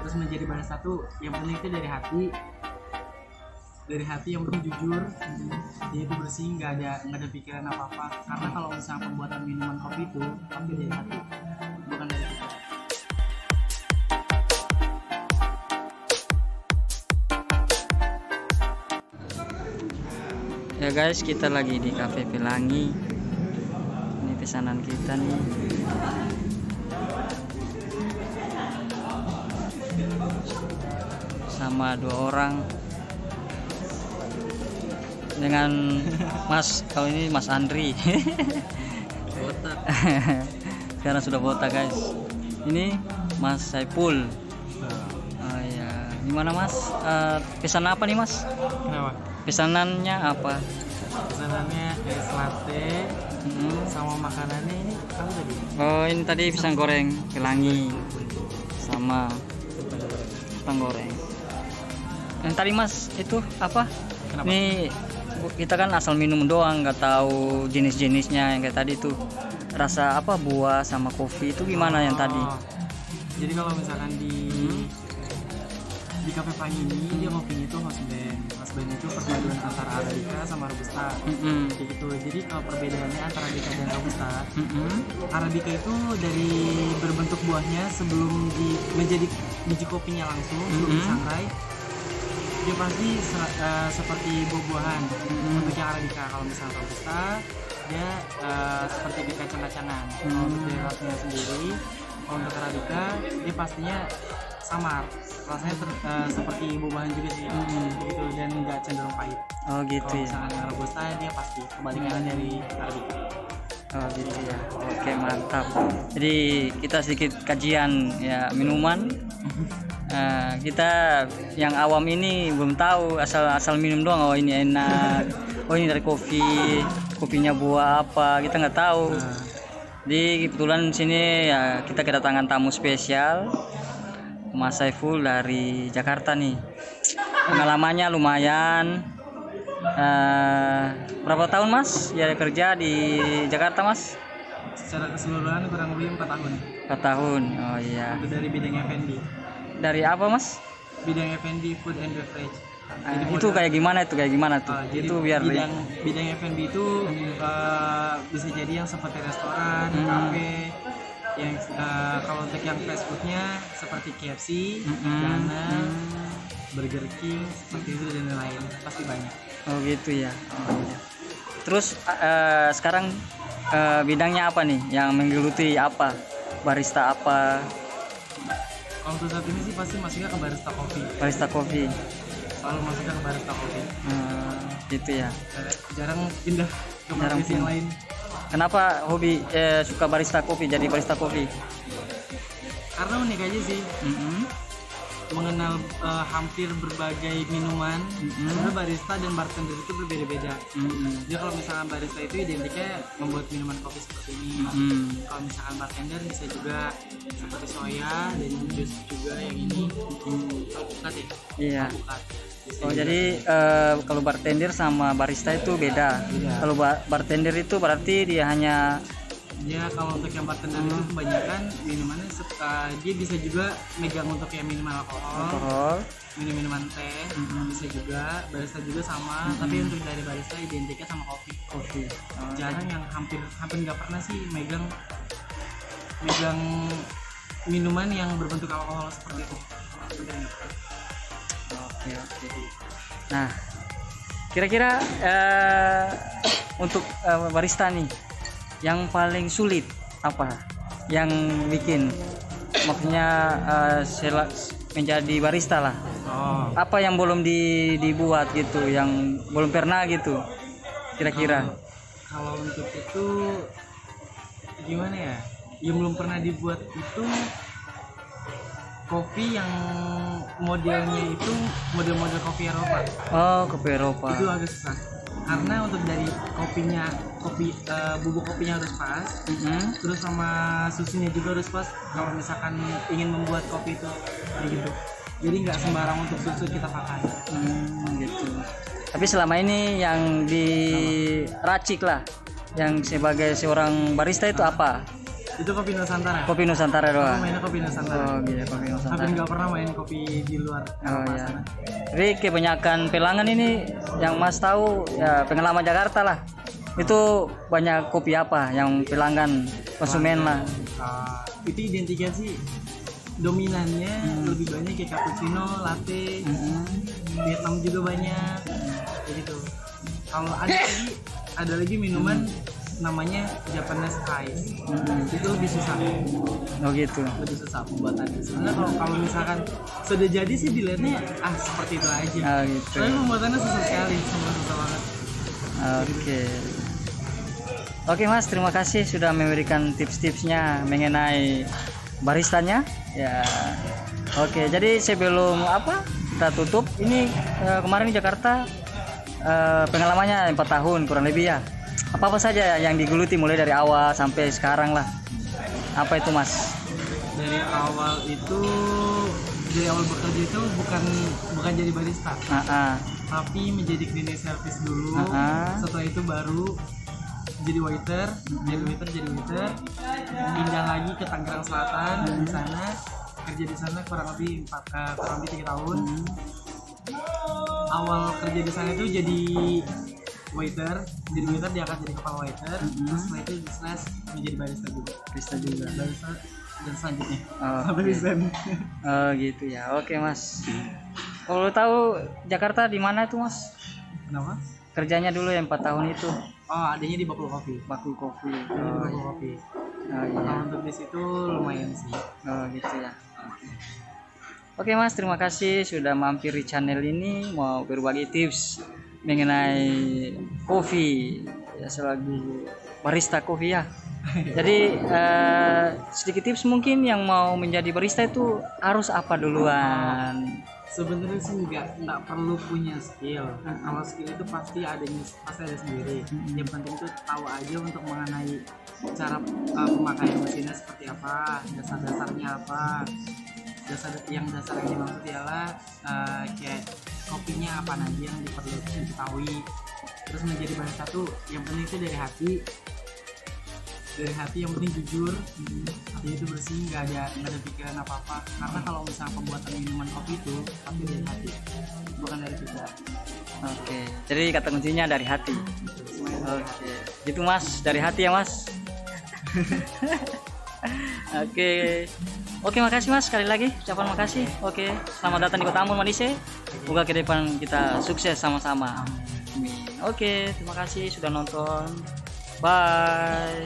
Terus menjadi barista tuh yang penting itu dari hati yang penting jujur, dia itu bersih, nggak ada pikiran apa-apa. Karena kalau misalnya pembuatan minuman kopi itu ambil dari hati, bukan dari pikiran. Ya guys, kita lagi di Cafe Pelangi. Ini pesanan kita nih. Sama 2 orang. Dengan Mas, kalau ini Mas Andri. Botak. Sekarang sudah botak guys. Ini Mas Saipul. Oh ya, gimana Mas? Pesan apa nih Mas? Kenapa? Pesanannya apa? Pesanannya es latte sama makanannya ini kamu tadi? Oh ini tadi pisang goreng Pelangi sama pisang goreng. Yang tadi Mas itu apa? Kenapa? Ini kita kan asal minum doang, nggak tahu jenis-jenisnya. Yang kayak tadi tuh rasa apa, buah sama kopi itu gimana yang tadi? Jadi kalau misalkan di Cafe Pelangi ini dia kopinya itu House Blend itu perpaduan antara Arabica sama Robusta. Kayak gitu. Jadi kalau perbedaannya antara Arabica dan Robusta, Arabica itu dari berbentuk buahnya sebelum menjadi biji kopinya langsung sebelum disangrai, dia pasti seperti buah-buahan. Untuk yang Arabica, kalau misalnya Robusta dia seperti kacang-kacangan. Untuk dari rasanya sendiri, kalau untuk Arabica dia pastinya samar, rasanya seperti buah-buahan juga sih, gitu, dan nggak cenderung pahit. Oh gitu Kalau ya. misalnya Robusta dia pasti kebalikan dari Arabica. Oh gitu ya. Oke, mantap. Jadi kita sedikit kajian ya minuman. Kita yang awam ini belum tahu, asal minum doang. Oh ini enak. Oh ini dari kopinya buah apa, kita nggak tahu. Jadi kebetulan sini ya kita kedatangan tamu spesial, Mas Saiful dari Jakarta nih. Pengalamannya lumayan. Berapa tahun Mas ya kerja di Jakarta Mas? Secara keseluruhan kurang lebih 4 tahun. 4 tahun. Oh iya. Itu dari bidang F&B. Dari apa Mas? Bidang F&B, food and beverage. Itu kayak gimana tuh? Jadi Itu biar bidang F&B itu bisa jadi yang seperti restoran, kafe, yang kalau untuk yang fast foodnya seperti KFC, McDonald's, Burger King, seperti itu dan lain-lain, pasti banyak. Oh gitu ya. Oh iya. Terus sekarang bidangnya apa nih? Yang menggeluti apa? Barista apa? Kalau untuk saat ini sih pasti masuknya ke barista kopi. Barista kopi. Selalu masuknya ke barista kopi. Gitu ya. Jarang pindah ke profesi yang lain. Kenapa hobi suka barista kopi, jadi barista kopi? Karena unik aja sih. Mengenal hampir berbagai minuman. Karena barista dan bartender itu berbeda-beda. Jadi kalau misalkan barista itu identiknya membuat minuman kopi seperti ini. Kalau misalkan bartender bisa juga seperti soya dan jus juga yang ini. Alpukat ya? Iya. Alpukat. Oh jadi kalau bartender sama barista itu beda. Kalau bartender itu berarti dia hanya kalau untuk yang bartender itu kebanyakan minumannya dia bisa juga megang untuk yang minuman alkohol, minuman teh, bisa juga. Barista juga sama, tapi untuk dari barista identiknya sama kopi. Jarang yang hampir nggak pernah sih megang minuman yang berbentuk alkohol seperti itu. Oke. Nah, kira-kira untuk barista nih, yang paling sulit apa? Yang bikin, maksudnya menjadi barista lah. Apa yang belum dibuat gitu, yang belum pernah gitu, kira-kira? Kalau untuk itu gimana ya? Yang belum pernah dibuat itu kopi yang modelnya itu model kopi Eropa. Oh, kopi Eropa. Itu agak susah. Karena untuk dari bubuk kopinya harus pas, terus sama susunya juga harus pas. Kalau misalkan ingin membuat kopi itu kayak gitu, jadi nggak sembarang untuk susu kita pakai. Gitu. Tapi selama ini yang diracik lah, yang sebagai seorang barista itu apa? Itu kopi Nusantara. Kopi Nusantara Aku doang. mainnya kopi Nusantara. Oh gitu, kopi Nusantara. Tapi nggak pernah main kopi di luar. Oh Eropa ya. sana. Jadi kebanyakan pelanggan ini yang Mas tahu ya pengalaman Jakarta lah. Itu banyak kopi apa yang pelanggan konsumen lah. Itu identiknya sih dominannya lebih banyak kayak cappuccino, latte, Vietnam juga banyak, kayak gitu. Kalau ada lagi minuman namanya Japanese Ice, itu lebih susah, Oh gitu. lebih susah pembuatannya. Sebenarnya kalau misalkan sudah jadi sih dilihatnya seperti itu aja. Oh gitu. Tapi pembuatannya susah sekali, susah banget. Oke. Oke Mas, terima kasih sudah memberikan tips-tipsnya mengenai baristanya. Ya. Oke, jadi sebelum kita tutup, ini kemarin di Jakarta pengalamannya 4 tahun kurang lebih ya. Apa saja yang digeluti mulai dari awal sampai sekarang lah. Apa itu Mas? Dari awal bekerja itu bukan jadi barista, tapi menjadi cleaning service dulu. Setelah itu baru jadi waiter, pindah lagi ke Tangerang Selatan. Di sana kerja di sana kurang lebih 3 tahun. Awal kerja di sana itu jadi waiter diangkat jadi kepala waiter. Terus setelah itu menjadi barista juga dan selanjutnya sampai desain. Oh gitu ya. Oke Mas. Kalau tahu Jakarta di mana tuh Mas? Kenapa? Kerjanya dulu yang 4 tahun itu. Oh, adanya di Bakul Kopi. Bakul Kopi. Bakul Kopi. Oh iya. Kalau untuk di situ lumayan sih. Oh gitu ya. Oke Mas, terima kasih sudah mampir di channel ini mau berbagi tips mengenai kopi ya selaku barista kopi ya. Jadi sedikit tips mungkin yang mau menjadi barista itu harus apa duluan? Sebenarnya sih nggak perlu punya skill. Kalau skill itu pasti ada sendiri. Yang penting itu tahu aja untuk mengenai cara pemakaian mesinnya seperti apa, dasar-dasarnya apa. Dasar yang dimaksud ialah kayak kopinya apa aja yang perlu diketahui. Terus menjadi barista tuh yang penting itu dari hati, yang penting jujur, hati itu bersih, nggak ada pikiran apa-apa. Karena kalau misalnya pembuatan minuman kopi itu pasti dari hati, bukan dari pikiran. Oke, jadi kata kuncinya dari hati. Oke, gitu Mas, dari hati ya Mas. Oke, makasih Mas sekali lagi, ucapan makasih. Oke, selamat datang di Kota Ambon Manise. Semoga ke depan kita sukses sama-sama. Oke, terima kasih sudah nonton. Bye.